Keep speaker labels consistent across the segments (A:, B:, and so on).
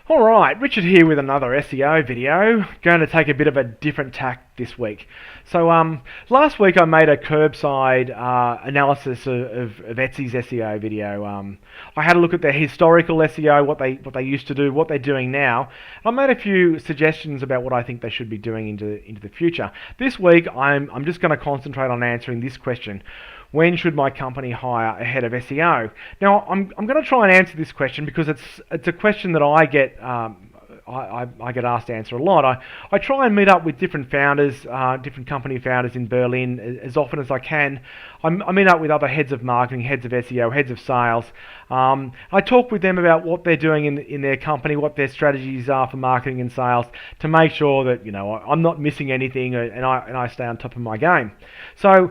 A: Alright, Richard here with another SEO video. Going to take a bit of a different tack this week. So last week I made a curbside analysis of Etsy's SEO video. I had a look at their historical SEO, what they used to do, what they're doing now. I made a few suggestions about what I think they should be doing into the future. This week I'm just going to concentrate on answering this question. When should my company hire a head of SEO? Now, I'm going to try and answer this question because it's a question that I get I get asked to answer a lot. I try and meet up with different founders, different company founders in Berlin as often as I can. I meet up with other heads of marketing, heads of SEO, heads of sales. I talk with them about what they're doing in their company, what their strategies are for marketing and sales, to make sure that I'm not missing anything and I stay on top of my game. So.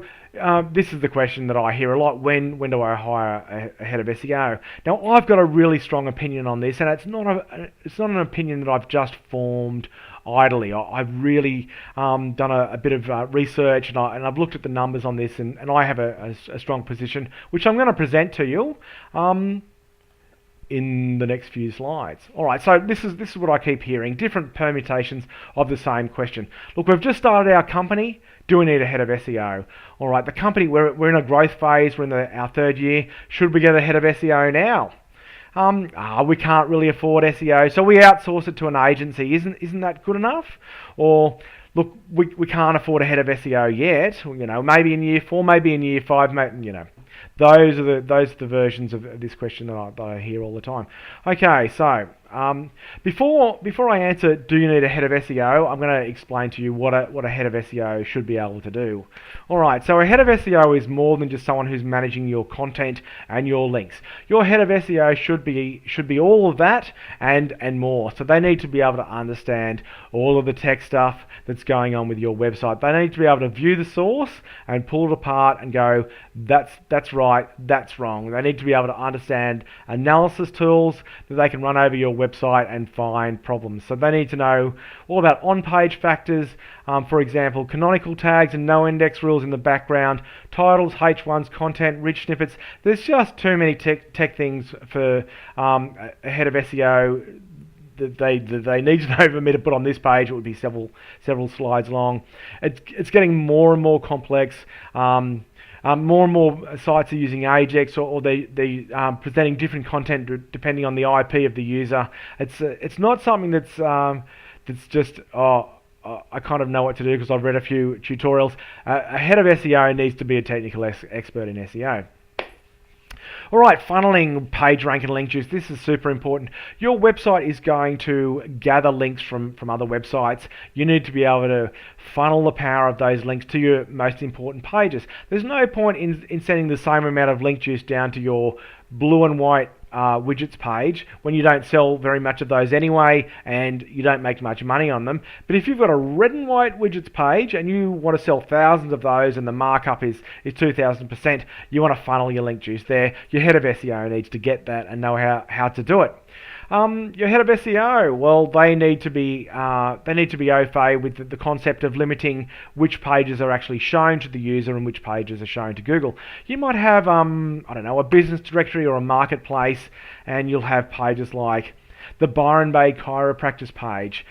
A: This is the question that I hear a lot. When do I hire a head of SEO? Now, I've got a really strong opinion on this, and it's not an opinion that I've just formed idly. I've really done a bit of research, and I've looked at the numbers on this, and I have a strong position, which I'm going to present to you in the next few slides. Alright, so this is what I keep hearing, different permutations of the same question. Look, we've just started our company. Do we need a head of SEO? Alright, the company, we're in a growth phase, we're in our third year. Should we get a head of SEO now? We can't really afford SEO, so we outsource it to an agency. Isn't that good enough? Or look, we can't afford a head of SEO yet. Maybe in year 4, maybe in year 5, those are the versions of this question that I hear all the time. Okay, so before I answer, do you need a head of SEO? I'm going to explain to you what a head of SEO should be able to do. Alright, so a head of SEO is more than just someone who's managing your content and your links. Your head of SEO should be all of that and more. So they need to be able to understand all of the tech stuff that's going on with your website. They need to be able to view the source and pull it apart and go, that's right, that's wrong. They need to be able to understand analysis tools that they can run over your website and find problems. So they need to know all about on-page factors, for example, canonical tags and no index rules in the background, titles, H1s, content, rich snippets. There's just too many tech things for a head of SEO that they need to know for me to put on this page. It would be several slides long. It's getting more and more complex. More and more sites are using Ajax, or they presenting different content depending on the IP of the user. It's not something that's just I kind of know what to do because I've read a few tutorials. A head of SEO needs to be a technical expert in SEO. Alright, funneling, page rank and link juice. This is super important. Your website is going to gather links from other websites. You need to be able to funnel the power of those links to your most important pages. There's no point in sending the same amount of link juice down to your blue and white widgets page when you don't sell very much of those anyway and you don't make much money on them. But if you've got a red and white widgets page and you want to sell thousands of those and the markup is 2,000%, you want to funnel your link juice there. Your head of SEO needs to get that and know how to do it. Your head of SEO, well, they need to be au fait with the concept of limiting which pages are actually shown to the user and which pages are shown to Google. You might have, I don't know, a business directory or a marketplace, and you'll have pages like the Byron Bay chiropractic page,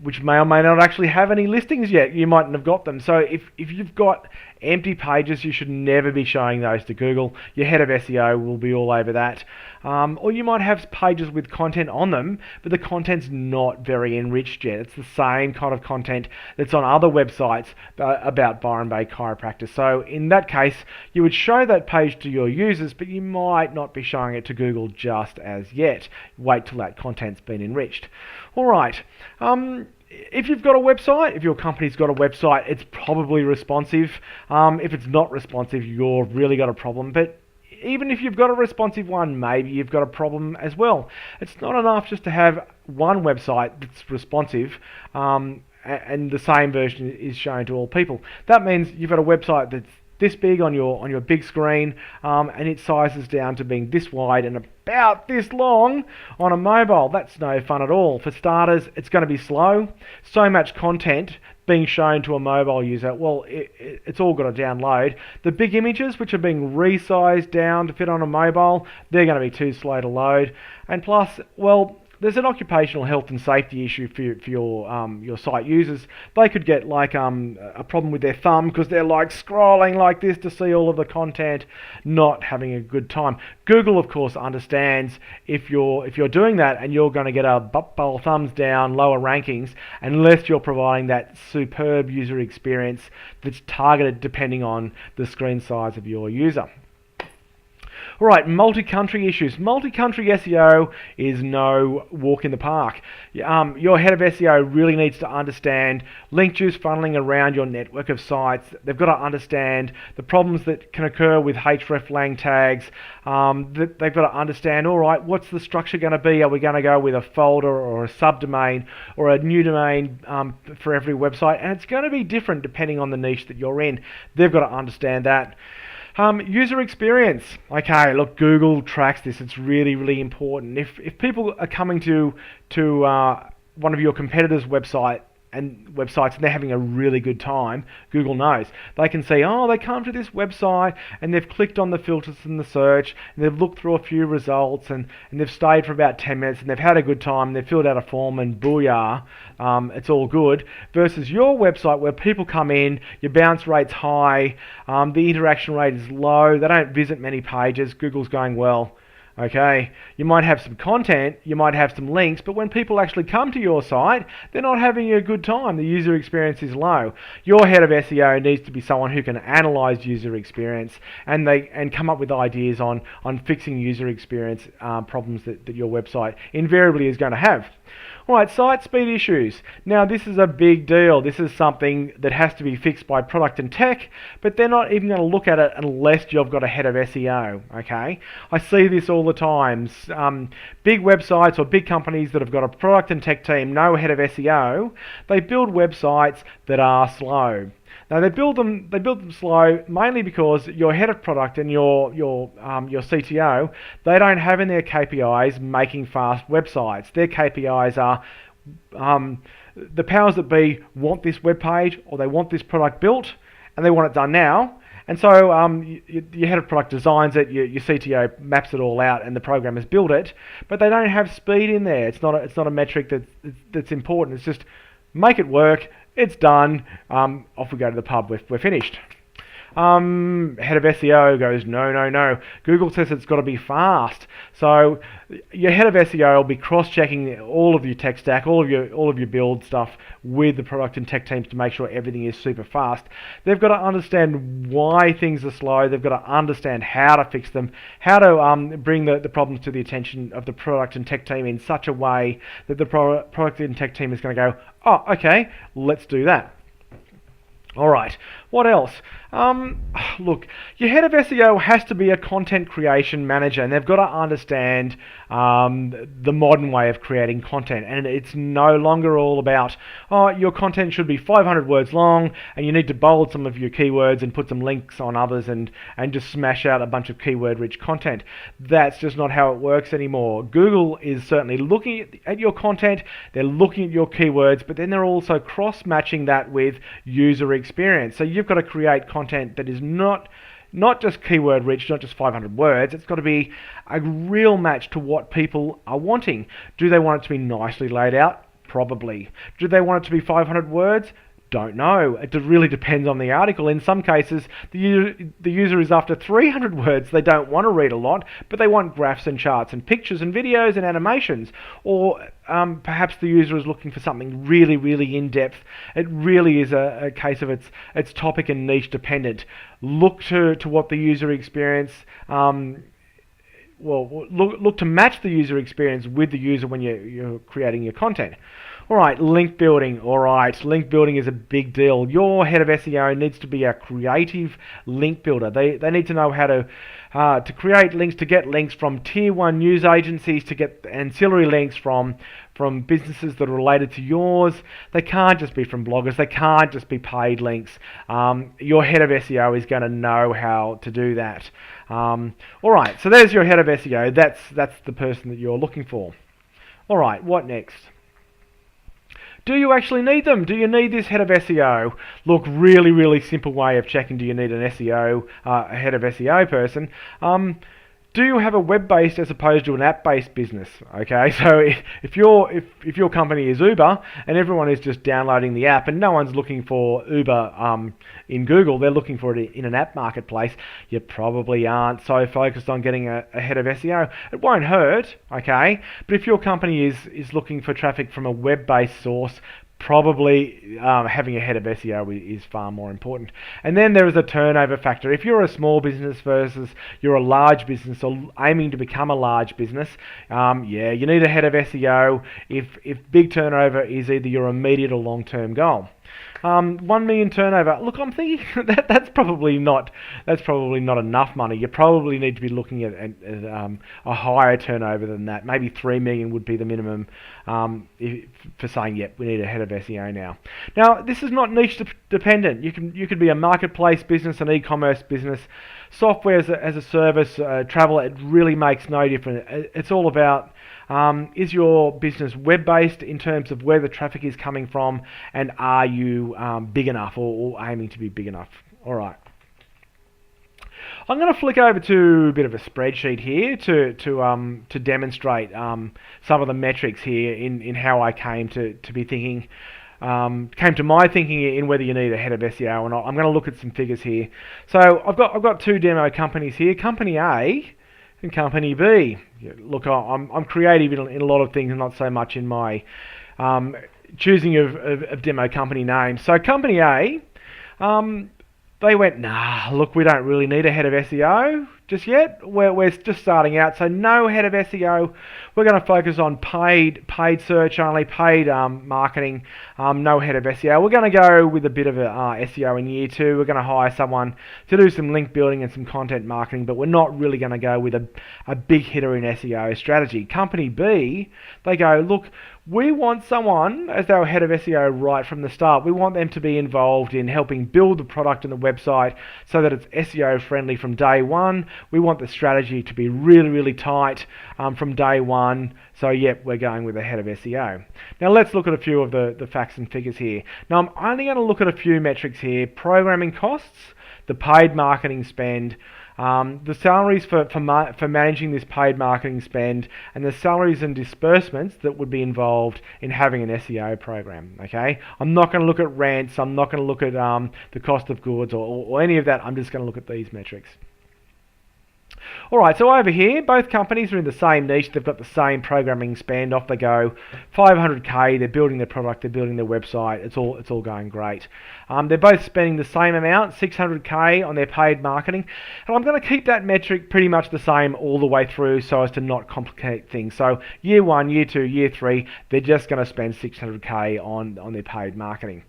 A: which may or may not actually have any listings yet. You mightn't have got them. So if you've got empty pages, you should never be showing those to Google. Your head of SEO will be all over that. Or you might have pages with content on them, but the content's not very enriched yet. It's the same kind of content that's on other websites about Byron Bay chiropractic. So in that case, you would show that page to your users, but you might not be showing it to Google just as yet. Wait till that content's been enriched. Alright, if you've got a website, if your company's got a website, it's probably responsive. If it's not responsive, you've really got a problem. But even if you've got a responsive one, maybe you've got a problem as well. It's not enough just to have one website that's responsive and the same version is shown to all people. That means you've got a website that's this big on your big screen, and it sizes down to being this wide and about this long on a mobile. That's no fun at all. For starters, it's going to be slow. So much content being shown to a mobile user, well, it's all got to download. The big images, which are being resized down to fit on a mobile, they're going to be too slow to load. And plus, well, there's an occupational health and safety issue for your site users. They could get like a problem with their thumb because they're like scrolling like this to see all of the content, not having a good time. Google, of course, understands if you're doing that, and you're going to get a butt bowl thumbs down, lower rankings, unless you're providing that superb user experience that's targeted depending on the screen size of your user. Alright, multi-country issues. Multi-country SEO is no walk in the park. Your head of SEO really needs to understand link juice funneling around your network of sites. They've got to understand the problems that can occur with hreflang tags. They've got to understand, alright, what's the structure going to be? Are we going to go with a folder or a subdomain or a new domain for every website? And it's going to be different depending on the niche that you're in. They've got to understand that. User experience. Okay, look, Google tracks this. It's really, really important. If people are coming to one of your competitors' websites and they're having a really good time, Google knows. They can see, oh, they come to this website and they've clicked on the filters in the search and they've looked through a few results and they've stayed for about 10 minutes and they've had a good time and they've filled out a form and booyah, it's all good. Versus your website where people come in, your bounce rate's high, the interaction rate is low, they don't visit many pages, Google's going, well, okay, you might have some content, you might have some links, but when people actually come to your site, they're not having a good time. The user experience is low. Your head of SEO needs to be someone who can analyze user experience and come up with ideas on fixing user experience problems that your website invariably is going to have. Alright, site speed issues. Now this is a big deal. This is something that has to be fixed by product and tech, but they're not even going to look at it unless you've got a head of SEO, okay? I see this all the time. Big websites or big companies that have got a product and tech team, no head of SEO, they build websites that are slow. Now they build them slow mainly because your head of product and your CTO, they don't have in their KPIs making fast websites. Their KPIs are the powers that be want this web page or they want this product built and they want it done now. And so your head of product designs it, your CTO maps it all out, and the programmers build it. But they don't have speed in there. It's not a metric that's important. It's just make it work. It's done. Off we go to the pub. We're finished. Head of SEO goes, no. Google says it's got to be fast. So your head of SEO will be cross-checking all of your tech stack, all of your build stuff with the product and tech teams to make sure everything is super fast. They've got to understand why things are slow. They've got to understand how to fix them, how to bring the problems to the attention of the product and tech team in such a way that the product and tech team is going to go, oh, okay, let's do that. Alright, what else? Look, your head of SEO has to be a content creation manager, and they've got to understand the modern way of creating content. And it's no longer all about, oh, your content should be 500 words long, and you need to bold some of your keywords and put some links on others and just smash out a bunch of keyword-rich content. That's just not how it works anymore. Google is certainly looking at your content, they're looking at your keywords, but then they're also cross-matching that with user experience. So you've got to create content that is not just keyword rich, not just 500 words. It's got to be a real match to what people are wanting. Do they want it to be nicely laid out? Probably. Do they want it to be 500 words? Don't know. It really depends on the article. In some cases, the user is after 300 words. They don't want to read a lot, but they want graphs and charts and pictures and videos and animations. Or perhaps the user is looking for something really, really in-depth. It really is a case of it's topic and niche dependent. Look to what the user experience look to match the user experience with the user when you're creating your content. Alright, link building. Alright, link building is a big deal. Your head of SEO needs to be a creative link builder. They need to know how to create links, to get links from tier 1 news agencies, to get ancillary links from businesses that are related to yours. They can't just be from bloggers. They can't just be paid links. Your head of SEO is going to know how to do that. Alright, so there's your head of SEO. That's the person that you're looking for. Alright, what next? Do you actually need them? Do you need this head of SEO? Look, really, really simple way of checking do you need an SEO, a head of SEO person. do you have a web-based as opposed to an app-based business? Okay, so if your company is Uber and everyone is just downloading the app and no one's looking for Uber in Google, they're looking for it in an app marketplace, you probably aren't so focused on getting ahead of SEO. It won't hurt, okay, but if your company is looking for traffic from a web-based source, probably having a head of SEO is far more important. And then there is a turnover factor. If you're a small business versus you're a large business or aiming to become a large business, yeah, you need a head of SEO if big turnover is either your immediate or long-term goal. 1 million turnover. Look, I'm thinking that's probably not enough money. You probably need to be looking at a higher turnover than that. Maybe 3 million would be the minimum for saying, yep, we need a head of SEO now. Now, this is not niche dependent. You could be a marketplace business, an e-commerce business, software as a service, travel. It really makes no difference. It's all about is your business web-based in terms of where the traffic is coming from, and are you big enough or aiming to be big enough? All right. I'm going to flick over to a bit of a spreadsheet here to demonstrate some of the metrics here in how I came to be thinking. Came to my thinking in whether you need a head of SEO or not. I'm going to look at some figures here. So I've got two demo companies here. Company A and Company B. Look, I'm creative in a lot of things and not so much in my choosing of demo company names. So Company A, they went, nah, look, we don't really need a head of SEO just yet. We're just starting out, so no head of SEO. We're going to focus on paid search only, paid marketing, no head of SEO. We're going to go with a bit of a SEO in year 2. We're going to hire someone to do some link building and some content marketing, but we're not really going to go with a big hitter in SEO strategy. Company B, they go, look, we want someone as our head of SEO right from the start. We want them to be involved in helping build the product and the website so that it's SEO friendly from day one. We want the strategy to be really, really tight from day one. So, yep, we're going with a head of SEO. Now, let's look at a few of the facts and figures here. Now, I'm only going to look at a few metrics here. Programming costs, the paid marketing spend, the salaries for managing this paid marketing spend, and the salaries and disbursements that would be involved in having an SEO program. Okay, I'm not going to look at rents. I'm not going to look at the cost of goods or any of that. I'm just going to look at these metrics. Alright, so over here, both companies are in the same niche. They've got the same programming spend. Off they go, 500k. They're building their product. They're building their website. It's all going great. They're both spending the same amount, 600k, on their paid marketing. And I'm going to keep that metric pretty much the same all the way through so as to not complicate things. So year 1, year 2, year 3, they're just going to spend 600k on their paid marketing.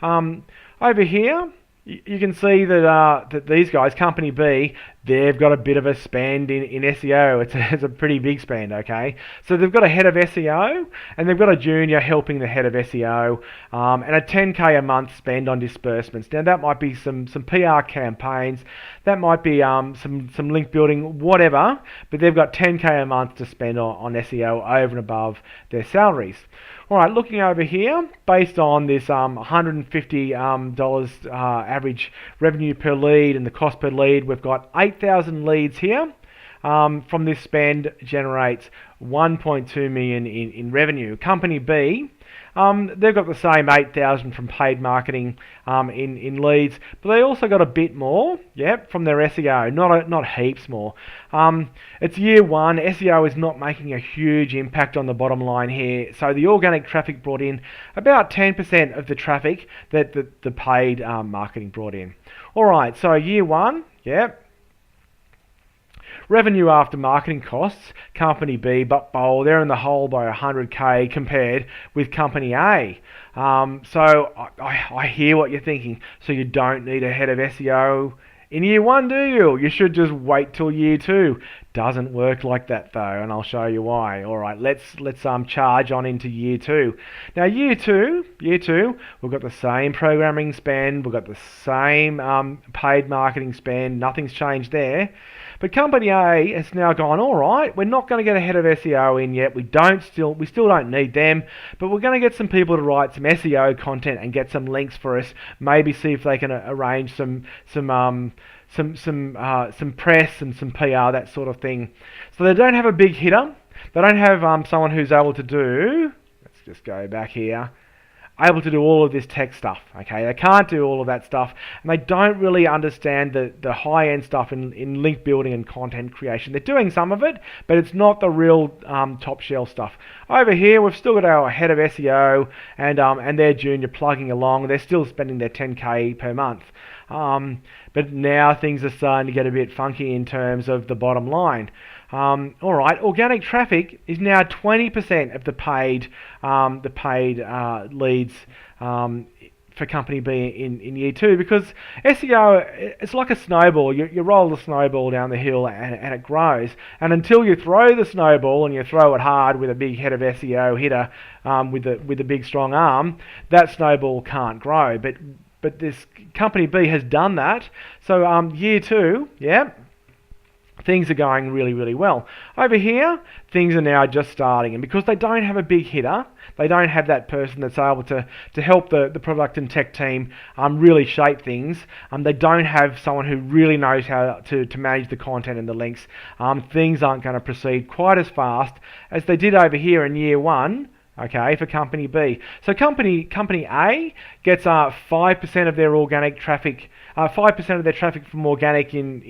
A: Over here, you can see that these guys, Company B, they've got a bit of a spend in SEO. It's a pretty big spend, okay? So they've got a head of SEO, and they've got a junior helping the head of SEO, and a 10k a month spend on disbursements. Now that might be some PR campaigns, that might be some link building, whatever, but they've got 10k a month to spend on SEO over and above their salaries. Alright, looking over here, based on this $150 average revenue per lead and the cost per lead, we've got 8,000 leads here. From this spend generates 1.2 million in revenue. Company B, they've got the same 8,000 from paid marketing in leads, but they also got a bit more, from their SEO, not heaps more. It's year 1. SEO is not making a huge impact on the bottom line here, so the organic traffic brought in about 10% of the traffic that the paid marketing brought in. Alright, so year 1, revenue after marketing costs, Company B, they're in the hole by 100k compared with Company A. So I hear what you're thinking. So you don't need a head of SEO in year 1, do you? You should just wait till year 2. Doesn't work like that though, and I'll show you why. All right, let's charge on into year 2. Now year two, we've got the same programming spend, we've got the same paid marketing spend. Nothing's changed there. But Company A has now gone, all right, we're not going to get a head of SEO in yet. We still don't need them, but we're going to get some people to write some SEO content and get some links for us. Maybe see if they can arrange some some press and some PR, that sort of thing. So they don't have a big hitter. They don't have someone who's able to do. Let's just go back here. Able to do all of this tech stuff. Okay, they can't do all of that stuff, and they don't really understand the high-end stuff in link building and content creation. They're doing some of it, but it's not the real top shelf stuff. Over here, we've still got our head of SEO and their junior plugging along. They're still spending their 10K per month. But now things are starting to get a bit funky in terms of the bottom line. All right, organic traffic is now 20% of the paid leads for company B in year 2, because SEO, it's like a snowball. You roll the snowball down the hill and it grows. And until you throw the snowball and you throw it hard with a big head of SEO hitter with a big strong arm, that snowball can't grow. But this company B has done that. So year 2, yeah, things are going really, really well. Over here, things are now just starting, and because they don't have a big hitter, they don't have that person that's able to help the product and tech team really shape things. They don't have someone who really knows how to manage the content and the links. Things aren't going to proceed quite as fast as they did over here in year 1. Okay, for company B. So company A gets 5% of their organic traffic, 5% of their traffic from organic in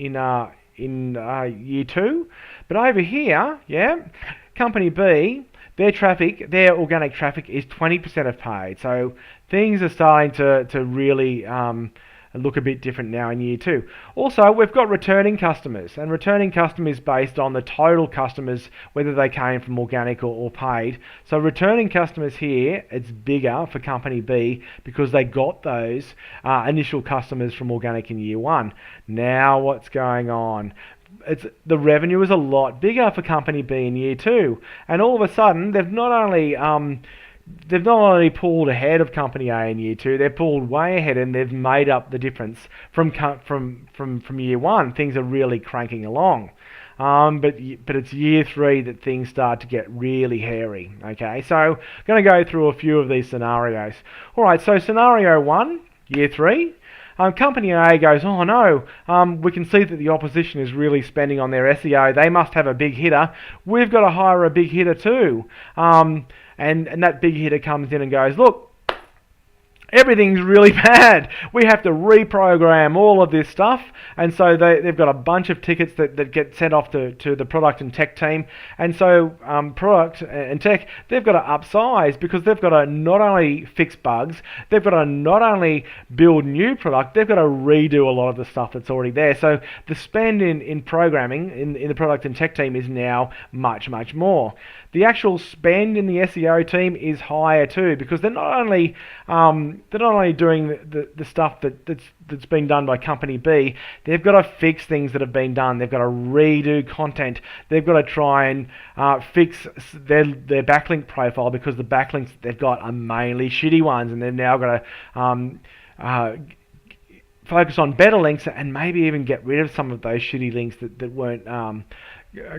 A: year 2, but over here, yeah, company B, their organic traffic is 20% of paid. So things are starting to really look a bit different now in year 2. Also, we've got returning customers, and returning customers based on the total customers, whether they came from organic or paid. So returning customers here, it's bigger for company B because they got those initial customers from organic in year 1. Now what's going on? The revenue is a lot bigger for company B in year 2, and all of a sudden they've not only pulled ahead of company A in year 2, they've pulled way ahead, and they've made up the difference from year 1. Things are really cranking along. But it's year 3 that things start to get really hairy. Okay, so I'm going to go through a few of these scenarios. All right, so scenario 1, year 3. Company A goes, oh no, we can see that the opposition is really spending on their SEO. They must have a big hitter. We've got to hire a big hitter too. And that big hitter comes in and goes, look, everything's really bad. We have to reprogram all of this stuff. And so they've got a bunch of tickets that get sent off to the product and tech team. And so product and tech, they've got to upsize, because they've got to not only fix bugs, they've got to not only build new product, they've got to redo a lot of the stuff that's already there. So the spend in programming in the product and tech team is now much, much more. The actual spend in the SEO team is higher too, because they're not only doing the stuff that's been done by company B. They've got to fix things that have been done. They've got to redo content. They've got to try and fix their backlink profile, because the backlinks they've got are mainly shitty ones, and they've now got to focus on better links and maybe even get rid of some of those shitty links that weren't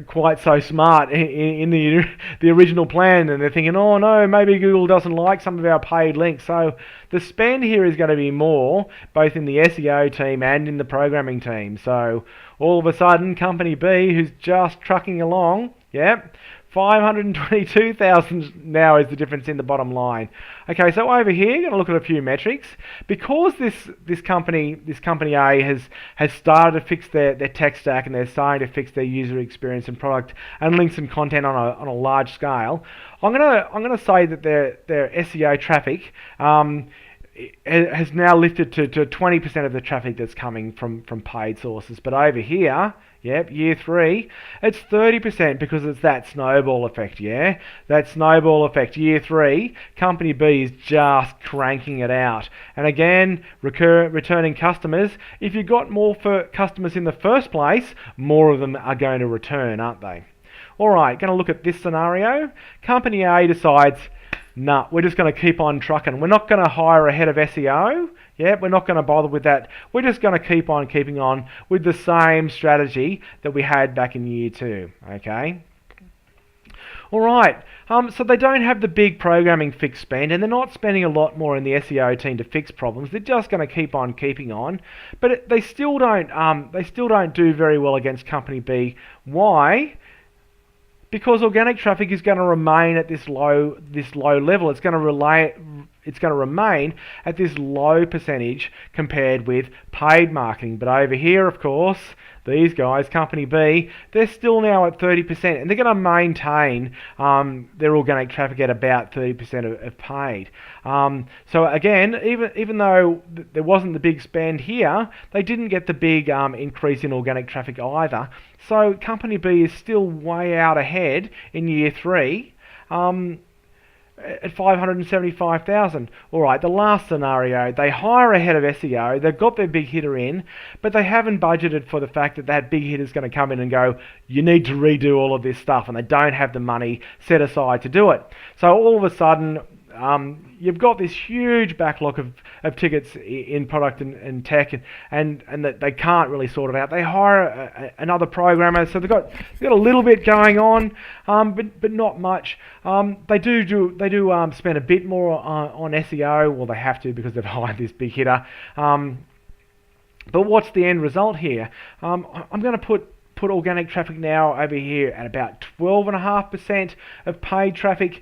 A: quite so smart in the original plan, and they're thinking, oh no, maybe Google doesn't like some of our paid links. So the spend here is going to be more, both in the SEO team and in the programming team. So all of a sudden, company B, who's just trucking along, yeah, 522,000 now is the difference in the bottom line. Okay, so over here, you're going to look at a few metrics. Because this company A has started to fix their tech stack, and they're starting to fix their user experience and product and links and content on a large scale, I'm gonna say that their SEO traffic has now lifted to 20% of the traffic that's coming from paid sources. But over here, yep, year 3, it's 30%, because it's that snowball effect, yeah? That snowball effect. Year 3, company B is just cranking it out. And again, returning customers, if you got more for customers in the first place, more of them are going to return, aren't they? All right, going to look at this scenario. Company A decides, nah, we're just going to keep on trucking. We're not going to hire a head of SEO. Yeah, we're not going to bother with that. We're just going to keep on keeping on with the same strategy that we had back in year 2. Okay. All right. So they don't have the big programming fixed spend, and they're not spending a lot more in the SEO team to fix problems. They're just going to keep on keeping on, but they still don't. They still don't do very well against Company B. Why? Because organic traffic is going to remain at this low level. It's going to remain at this low percentage compared with paid marketing. But over here, of course, these guys, Company B, they're still now at 30%, and they're going to maintain their organic traffic at about 30% of paid. So again, even though there wasn't the big spend here, they didn't get the big increase in organic traffic either. So Company B is still way out ahead in year 3. At 575,000. All right, the last scenario, they hire ahead of SEO, they've got their big hitter in, but they haven't budgeted for the fact that that big hitter is going to come in and go, you need to redo all of this stuff, and they don't have the money set aside to do it. So all of a sudden, you've got this huge backlog of tickets in product and tech, and that they can't really sort it out. They hire another programmer, so they've got a little bit going on, but not much. They do spend a bit more on SEO. Well, they have to because they've hired this big hitter. But what's the end result here? I'm going to put organic traffic now over here at about 12.5% of paid traffic.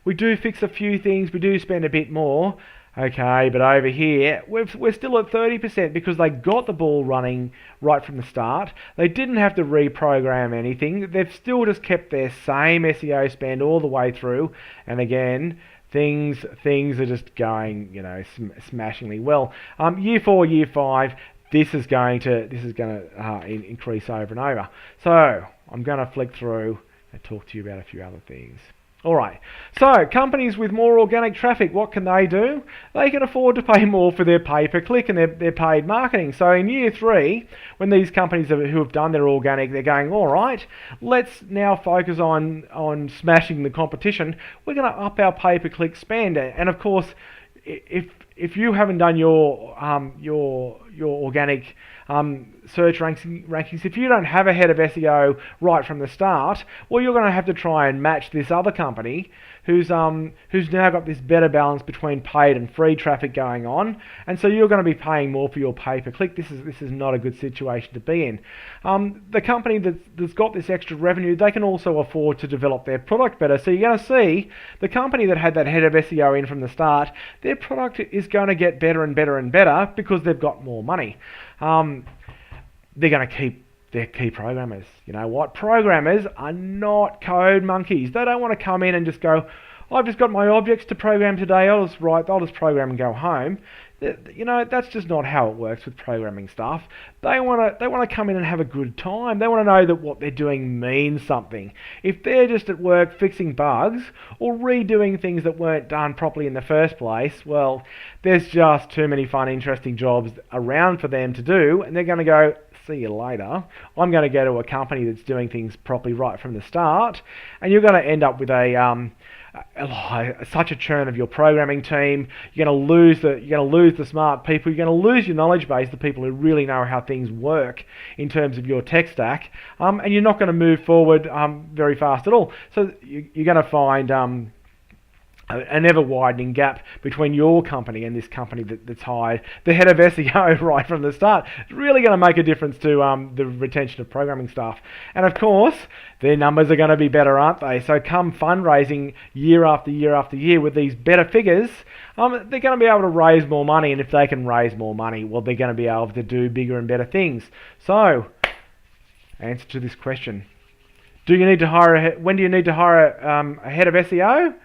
A: We do fix a few things, we do spend a bit more. Okay, but over here, we're still at 30% because they got the ball running right from the start. They didn't have to reprogram anything. They've still just kept their same SEO spend all the way through. And again, things are just going, smashingly well. Year 4, year 5. This is going to increase over and over. So I'm going to flick through and talk to you about a few other things. All right. So companies with more organic traffic, what can they do? They can afford to pay more for their pay-per-click and their paid marketing. So in year 3, when these companies who have done their organic, they're going, all right, let's now focus on smashing the competition. We're going to up our pay-per-click spend, and of course, if you haven't done your organic search rankings, if you don't have a head of SEO right from the start, well, you're going to have to try and match this other company who's now got this better balance between paid and free traffic going on, and so you're going to be paying more for your pay-per-click. This is not a good situation to be in. The company that's got this extra revenue, they can also afford to develop their product better. So you're going to see the company that had that head of SEO in from the start, their product is going to get better and better and better because they've got more money. They're going to keep their key programmers. You know what? Programmers are not code monkeys. They don't want to come in and just go, I've just got my objects to program today, I'll just program and go home. That's just not how it works with programming stuff. They want to come in and have a good time. They want to know that what they're doing means something. If they're just at work fixing bugs or redoing things that weren't done properly in the first place, well, there's just too many fun, interesting jobs around for them to do, and they're going to go, see you later. I'm going to go to a company that's doing things properly right from the start, and you're going to end up with such a churn of your programming team. You're going to lose the smart people. You're going to lose your knowledge base, the people who really know how things work in terms of your tech stack, and you're not going to move forward very fast at all. So you're going to find an ever-widening gap between your company and this company that's hired the head of SEO right from the start. It's really going to make a difference to the retention of programming staff. And of course, their numbers are going to be better, aren't they? So come fundraising year after year after year with these better figures, they're going to be able to raise more money. And if they can raise more money, well, they're going to be able to do bigger and better things. So, answer to this question. When do you need to hire a head of SEO?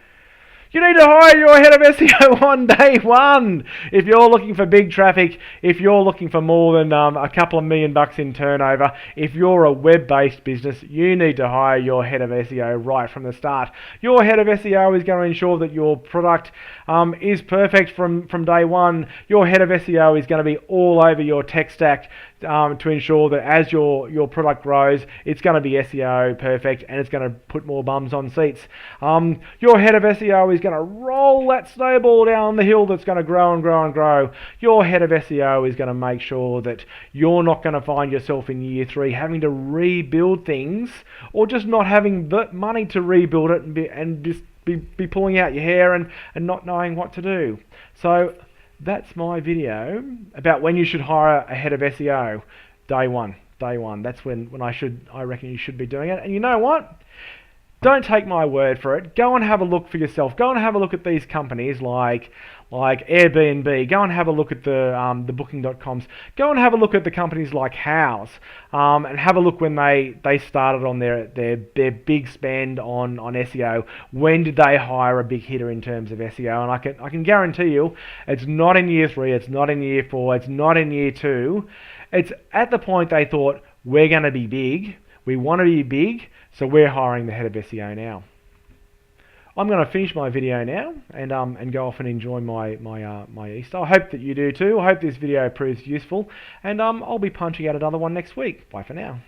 A: You need to hire your head of SEO on day one. If you're looking for big traffic, if you're looking for more than a couple of $1 million in turnover, if you're a web-based business, you need to hire your head of SEO right from the start. Your head of SEO is going to ensure that your product is perfect from day one. Your head of SEO is going to be all over your tech stack to ensure that as your product grows, it's going to be SEO perfect and it's going to put more bums on seats. Your head of SEO is going to roll that snowball down the hill that's going to grow and grow and grow. Your head of SEO is going to make sure that you're not going to find yourself in year 3 having to rebuild things, or just not having the money to rebuild it and just be pulling out your hair and not knowing what to do. So that's my video about when you should hire a head of SEO. Day one. That's when I reckon you should be doing it. And you know what? Don't take my word for it. Go and have a look for yourself. Go and have a look at these companies like Airbnb. Go and have a look at the Booking.coms. Go and have a look at the companies like House, and have a look when they started on their big spend on SEO. When did they hire a big hitter in terms of SEO? And I can guarantee you, it's not in year 3. It's not in year 4. It's not in year 2. It's at the point they thought, we're going to be big. We want to be big, so we're hiring the head of SEO now. I'm going to finish my video now and go off and enjoy my Easter. I hope that you do too. I hope this video proves useful, and I'll be punching out another one next week. Bye for now.